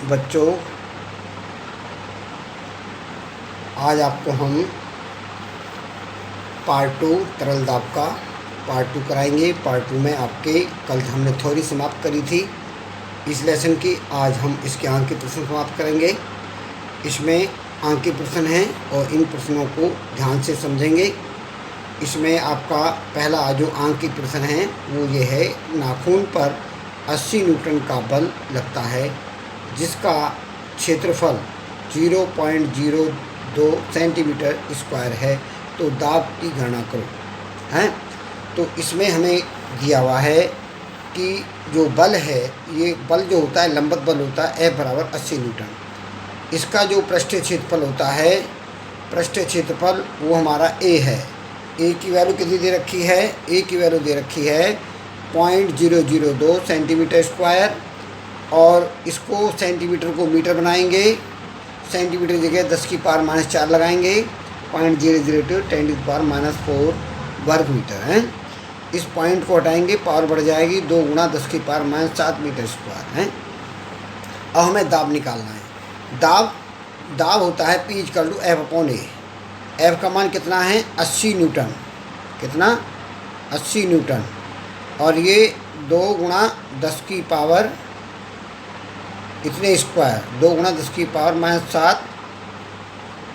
बच्चों, आज आपको हम पार्ट 2 तरल दाब का पार्ट 2 कराएंगे। पार्ट 2 में आपके कल हमने थ्योरी समाप्त करी थी इस लेसन की। आज हम इसके अंक के प्रश्न समाप्त करेंगे। इसमें अंक के प्रश्न हैं और इन प्रश्नों को ध्यान से समझेंगे। इसमें आपका पहला जो अंक के प्रश्न है वो ये है, नाखून पर 80 न्यूटन का बल लगता है जिसका क्षेत्रफल 0.02 सेंटीमीटर स्क्वायर है, तो दाब की गणना करो। हैं, तो इसमें हमें दिया हुआ है कि जो बल है, ये बल जो होता है लंबवत बल होता है F बराबर 80 न्यूटन। इसका जो पृष्ठीय क्षेत्रफल होता है, पृष्ठीय क्षेत्रफल वो हमारा A है। A की वैल्यू कितनी दे रखी है? A की वैल्यू दे रखी है 0.002 सेंटीमीटर स्क्वायर, और इसको सेंटीमीटर को मीटर बनाएंगे। सेंटीमीटर की जगह 10 की पावर -4 लगाएंगे। 0.002 10⁻⁴ वर्ग मीटर है। इस पॉइंट को हटाएंगे, पावर बढ़ जाएगी 2 गुणा 10 की पावर -7 मीटर स्क्वायर है। अब हमें दाब निकालना है। दाब होता है P=F/A। F का मान कितना है? 80 न्यूटन। कितना? 80 न्यूटन। और ये 2 गुणा 10 की पावर इतने स्क्वायर, 2 गुणा 10 की पावर -7।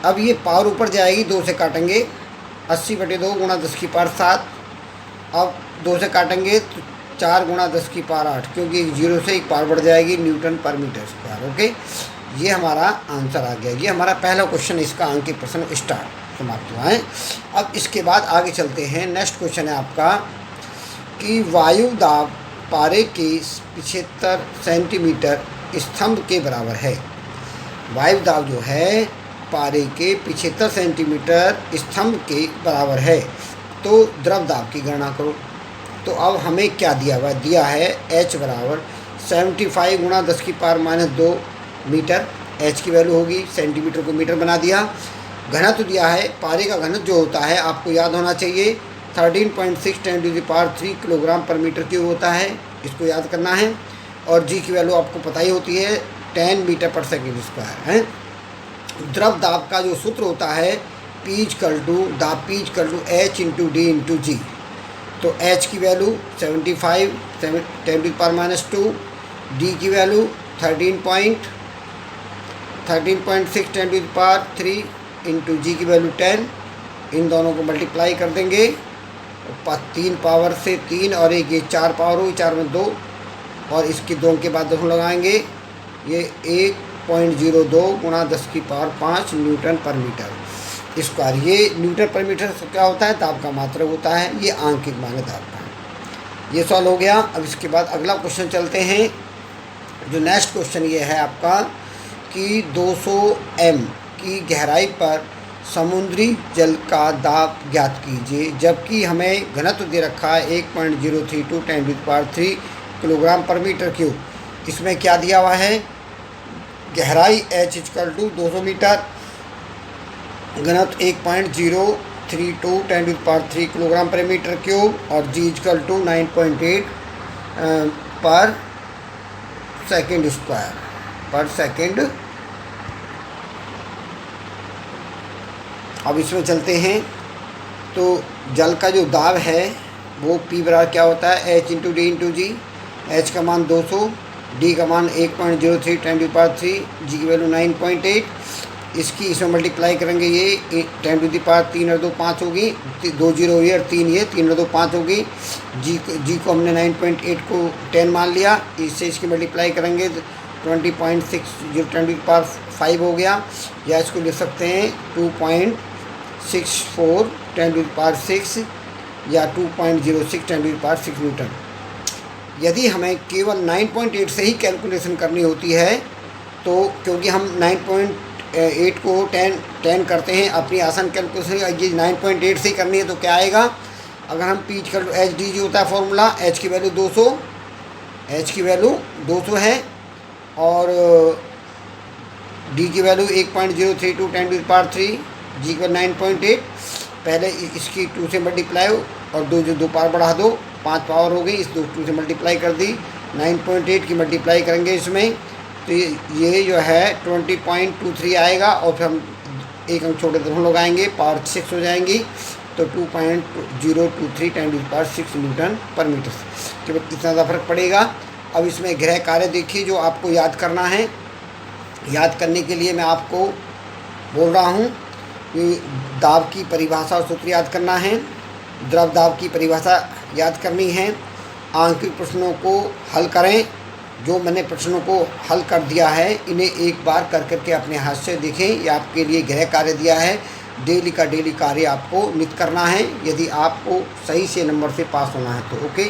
अब ये पावर ऊपर जाएगी, 2 से काटेंगे, 80/2 गुणा 10 की पावर 7। अब 2 से काटेंगे तो 4 गुणा 10 की पावर 8, क्योंकि 0 से एक पावर बढ़ जाएगी, न्यूटन पर मीटर स्क्वायर। ओके, ये हमारा आंसर आ गया। ये हमारा पहला क्वेश्चन, इसका अंक के प्रश्न समाप्त हुआ है। अब इसके बाद आगे चलते हैं। नेक्स्ट क्वेश्चन है आपका कि वायु दाब पारे के 75 सेंटीमीटर स्तंभ के बराबर है। वायु दाब जो है पारे के 75 सेंटीमीटर स्तंभ के बराबर है, तो द्रव दाब की गणना करो। तो अब हमें क्या दिया हुआ? दिया है H बराबर 75 गुणा 10 की पावर -2 मीटर। H की वैल्यू होगी, सेंटीमीटर को मीटर बना दिया। घनत्व दिया है, पारे का घनत्व जो होता है आपको याद होना चाहिए 13.6 10⁻³ किलोग्राम पर मीटर क्यूब होता है, इसको याद करना है। और G की वैल्यू आपको पता ही होती है 10 मीटर पर सेकेंड स्क्वायर है। द्रव दाब का जो सूत्र होता है H × D × G। तो H की वैल्यू 75 10⁻², D की वैल्यू 13.6 10⁻³ इंटू G की वैल्यू 10। इन दोनों को मल्टीप्लाई कर देंगे, 3 पावर से 3 और एक ये 4 पावर हुई, 4 में 2, और इसके 2 के बाद 2 लगाएंगे। ये 1.02 गुणा 10 की पावर 5 न्यूटन पर मीटर स्क्वायर। ये न्यूटन पर मीटर क्या होता है? दाब का मात्रक होता है। ये आंकिक मान है दाब का। ये सॉल्व हो गया। अब इसके बाद अगला क्वेश्चन चलते हैं। जो नेक्स्ट क्वेश्चन ये है आपका कि 200 m की गहराई पर समुद्री जल का दाब ज्ञात कीजिए, जबकि हमें घनत्व दे रखा है 1.032 10⁻³ किलोग्राम पर मीटर क्यूब। इसमें क्या दिया हुआ है? गहराई H = 200 मीटर, घनत्व 1.032 10⁻³ किलोग्राम पर मीटर क्यूब, और G = 9.8 पर सेकेंड स्क्वायर पर सेकेंड। अब इसमें चलते हैं। तो जल का जो दाब है वो P बराबर क्या होता है? H × D × G। H का मान 200, D का मान 1.03 10⁻³, G की वैल्यू 9.8। इसकी इसमें मल्टीप्लाई करेंगे, ये 10⁻³ और 2 5 होगी, 2 0 ये और 3 ये, 3 और 2 5 होगी। G को हमने 9.8 को 10 मान लिया, इससे इसकी मल्टीप्लाई करेंगे 20.60 10⁻5 हो गया। या इसको लिख सकते हैं 2.64 10⁻6 या 2.06 10⁻6 न्यूटन। यदि हमें केवल 9.8 से ही कैलकुलेशन करनी होती है, तो क्योंकि हम 9.8 को 10 करते हैं अपनी आसान कैलकुलेशन, ये 9.8 से ही करनी है, तो क्या आएगा? अगर हम P = HDG होता है फॉर्मूला, H की वैल्यू 200, H की वैल्यू 200 है, और D की वैल्यू 1.032 10⁻³, G की 9.8। पहले इसकी 2 से मल्टीप्लाई और 2 पावर बढ़ा दो, 5 पावर हो गई, इस 2 से मल्टीप्लाई कर दी। 9.8 की मल्टीप्लाई करेंगे इसमें तो ये जो है 20.23 आएगा और फिर हम एक अंक छोटे दोनों लोग आएंगे, पावर 6 हो जाएंगी, तो 2.023 × 6 न्यूटन पर मीटर। केवल इतना ज़्यादा फर्क पड़ेगा। अब इसमें गृह कार्य देखिए जो आपको याद करना है। याद करने के लिए मैं आपको बोल रहा हूँ कि दाब की परिभाषा और सूत्र याद करना है, द्रव दाब की परिभाषा याद करनी है, आंकित प्रश्नों को हल करें। जो मैंने प्रश्नों को हल कर दिया है इन्हें एक बार कर करके अपने हाथ से देखें। ये आपके लिए गृह कार्य दिया है, डेली का डेली कार्य आपको नित्य करना है यदि आपको सही से नंबर से पास होना है तो। ओके।